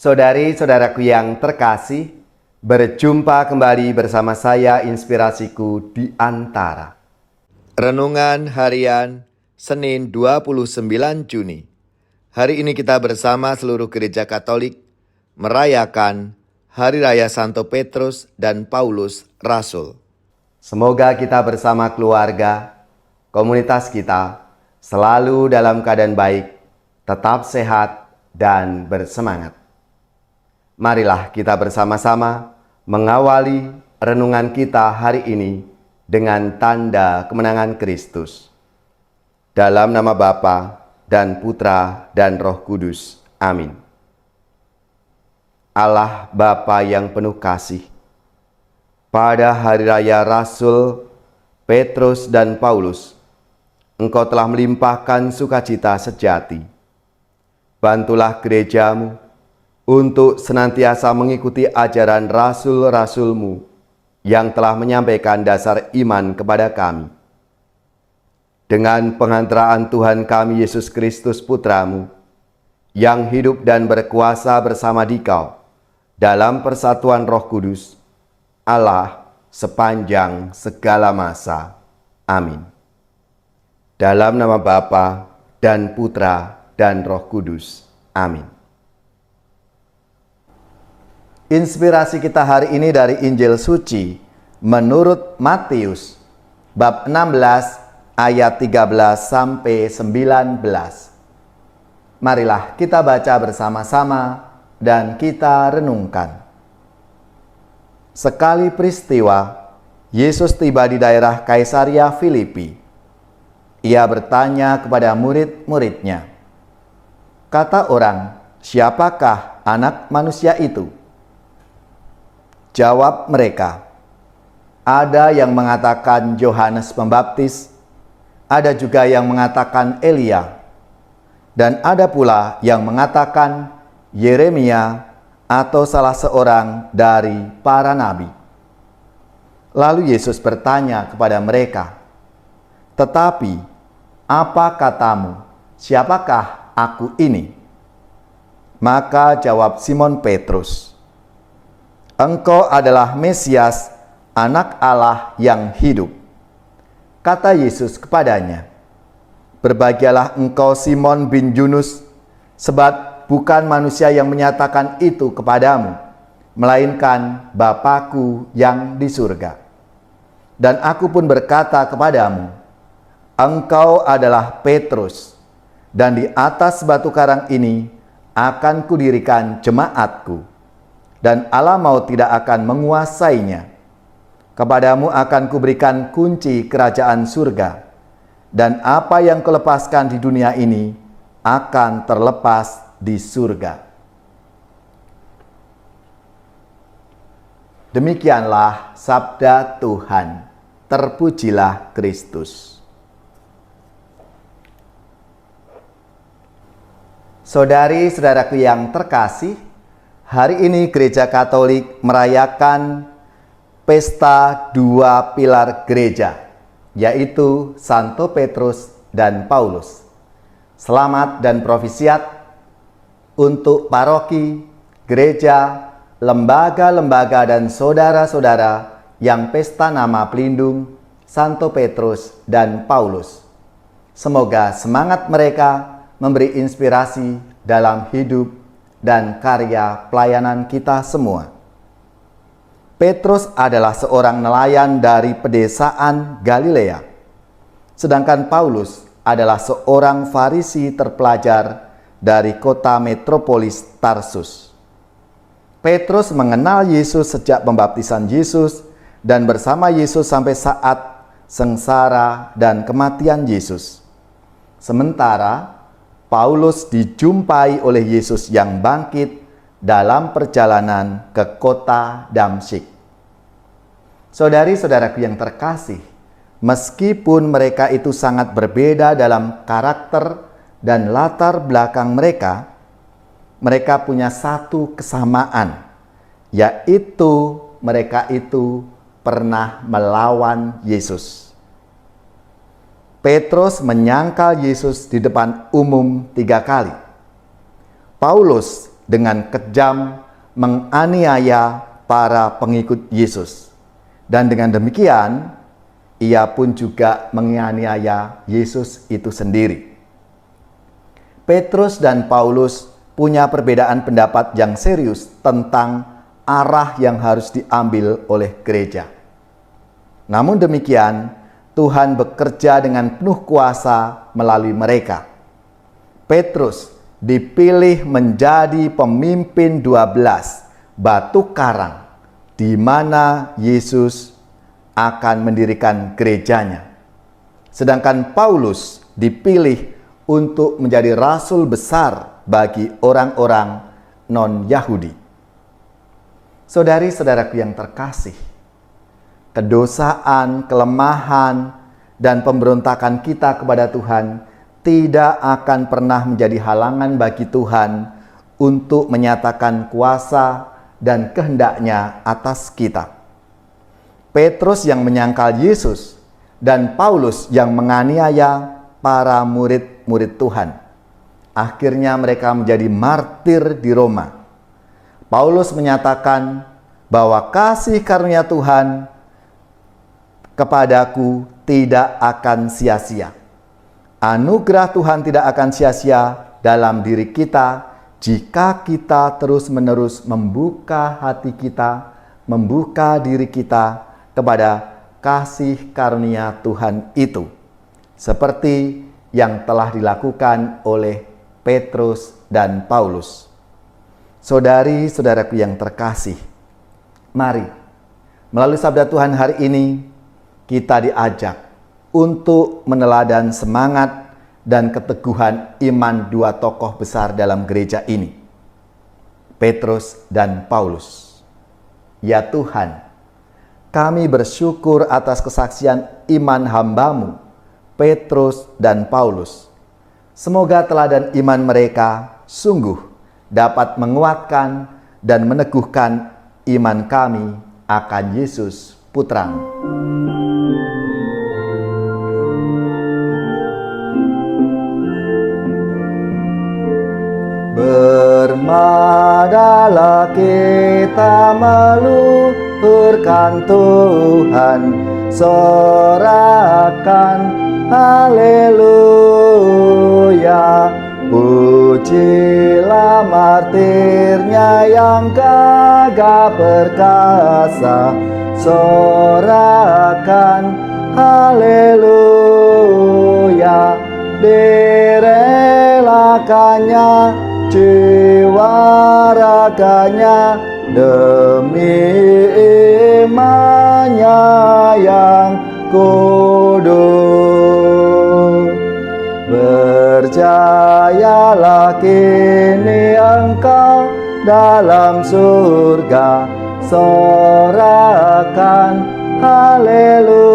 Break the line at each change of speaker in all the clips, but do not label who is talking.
Saudari-saudaraku yang terkasih, berjumpa kembali bersama saya Inspirasiku di Antara. Renungan Harian Senin 29 Juni. Hari ini kita bersama seluruh gereja Katolik merayakan Hari Raya Santo Petrus dan Paulus Rasul. Semoga kita bersama keluarga, komunitas kita selalu dalam keadaan baik, tetap sehat dan bersemangat. Marilah kita bersama-sama mengawali renungan kita hari ini dengan tanda kemenangan Kristus. Dalam nama Bapa dan Putra dan Roh Kudus. Amin. Allah Bapa yang penuh kasih, pada hari raya Rasul Petrus dan Paulus, Engkau telah melimpahkan sukacita sejati. Bantulah gerejamu untuk senantiasa mengikuti ajaran rasul-rasul-Mu yang telah menyampaikan dasar iman kepada kami. Dengan penghantaraan Tuhan kami Yesus Kristus Putra-Mu, yang hidup dan berkuasa bersama Dikau dalam persatuan Roh Kudus, Allah sepanjang segala masa. Amin. Dalam nama Bapa dan Putra dan Roh Kudus. Amin. Inspirasi kita hari ini dari Injil Suci menurut Matius bab 16 ayat 13 sampai 19. Marilah kita baca bersama-sama dan kita renungkan. Sekali peristiwa, Yesus tiba di daerah Kaisaria Filipi. Ia bertanya kepada murid-muridnya, "Kata orang, siapakah Anak Manusia itu?" Jawab mereka, "Ada yang mengatakan Yohanes Pembaptis, ada juga yang mengatakan Elia, dan ada pula yang mengatakan Yeremia atau salah seorang dari para nabi." Lalu Yesus bertanya kepada mereka, "Tetapi apa katamu, siapakah aku ini?" Maka jawab Simon Petrus, "Engkau adalah Mesias, Anak Allah yang hidup." Kata Yesus kepadanya, "Berbahagialah engkau Simon bin Yunus, sebab bukan manusia yang menyatakan itu kepadamu, melainkan Bapa-Ku yang di surga. Dan aku pun berkata kepadamu, engkau adalah Petrus, dan di atas batu karang ini akan kudirikan jemaat-Ku, dan alam maut tidak akan menguasainya. Kepadamu akan kuberikan kunci kerajaan surga, dan apa yang kulepaskan di dunia ini akan terlepas di surga." Demikianlah sabda Tuhan. Terpujilah Kristus. Saudari-saudaraku yang terkasih, hari ini Gereja Katolik merayakan pesta dua pilar gereja, yaitu Santo Petrus dan Paulus. Selamat dan profisiat untuk paroki, gereja, lembaga-lembaga dan saudara-saudara yang pesta nama pelindung Santo Petrus dan Paulus. Semoga semangat mereka memberi inspirasi dalam hidup dan karya pelayanan kita semua. Petrus adalah seorang nelayan dari pedesaan Galilea, sedangkan Paulus adalah seorang Farisi terpelajar dari kota metropolis Tarsus. Petrus mengenal Yesus sejak pembaptisan Yesus dan bersama Yesus sampai saat sengsara dan kematian Yesus. Sementara Paulus dijumpai oleh Yesus yang bangkit dalam perjalanan ke kota Damsyik. Saudari-saudaraku yang terkasih, meskipun mereka itu sangat berbeda dalam karakter dan latar belakang mereka, mereka punya satu kesamaan, yaitu mereka itu pernah melawan Yesus. Petrus menyangkal Yesus di depan umum 3 kali. Paulus dengan kejam menganiaya para pengikut Yesus. Dan dengan demikian, ia pun juga menganiaya Yesus itu sendiri. Petrus dan Paulus punya perbedaan pendapat yang serius tentang arah yang harus diambil oleh gereja. Namun demikian, Tuhan bekerja dengan penuh kuasa melalui mereka. Petrus dipilih menjadi pemimpin 12 batu karang di mana Yesus akan mendirikan gerejanya. Sedangkan Paulus dipilih untuk menjadi rasul besar bagi orang-orang non-Yahudi. Saudari-saudaraku yang terkasih, kedosaan, kelemahan, dan pemberontakan kita kepada Tuhan tidak akan pernah menjadi halangan bagi Tuhan untuk menyatakan kuasa dan kehendaknya atas kita. Petrus yang menyangkal Yesus dan Paulus yang menganiaya para murid-murid Tuhan. Akhirnya mereka menjadi martir di Roma. Paulus menyatakan bahwa kasih karunia Tuhan kepadaku tidak akan sia-sia. Anugerah Tuhan tidak akan sia-sia dalam diri kita jika kita terus-menerus membuka hati kita, membuka diri kita kepada kasih karunia Tuhan itu. Seperti yang telah dilakukan oleh Petrus dan Paulus. Saudari-saudaraku yang terkasih, mari melalui sabda Tuhan hari ini kita diajak untuk meneladan semangat dan keteguhan iman dua tokoh besar dalam gereja ini, Petrus dan Paulus. Ya Tuhan, kami bersyukur atas kesaksian iman hamba-Mu, Petrus dan Paulus. Semoga teladan iman mereka sungguh dapat menguatkan dan meneguhkan iman kami akan Yesus Putra-Mu. Bermadalah kita meluhurkan Tuhan, sorakan haleluya. Pujilah martirnya yang gagah perkasa, sorakan haleluya. Direlakannya jiwa raganya demi imannya yang kudus. Berjayalah kini engkau dalam surga, sorakan haleluya.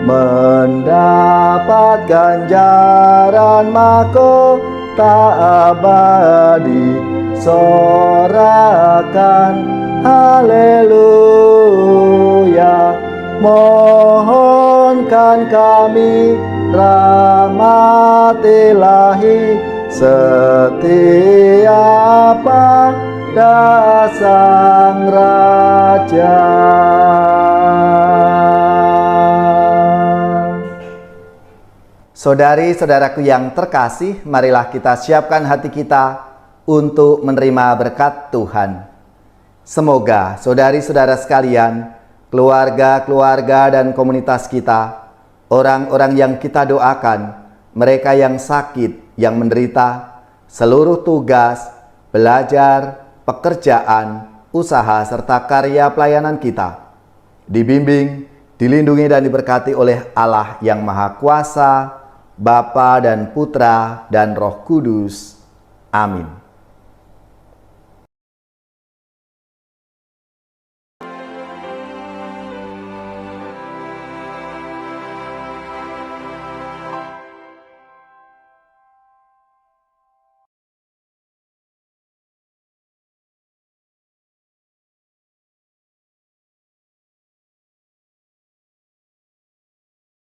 Mendapat ganjaran mahkota abadi, sorakan haleluya. Mohonkan kami rahmat ilahi setia pada Sang Raja. Saudari-saudaraku yang terkasih, marilah kita siapkan hati kita untuk menerima berkat Tuhan. Semoga saudari-saudara sekalian, keluarga-keluarga dan komunitas kita, orang-orang yang kita doakan, mereka yang sakit, yang menderita, seluruh tugas, belajar, pekerjaan, usaha, serta karya pelayanan kita, dibimbing, dilindungi dan diberkati oleh Allah yang Maha Kuasa, Bapa dan Putra dan Roh Kudus. Amin.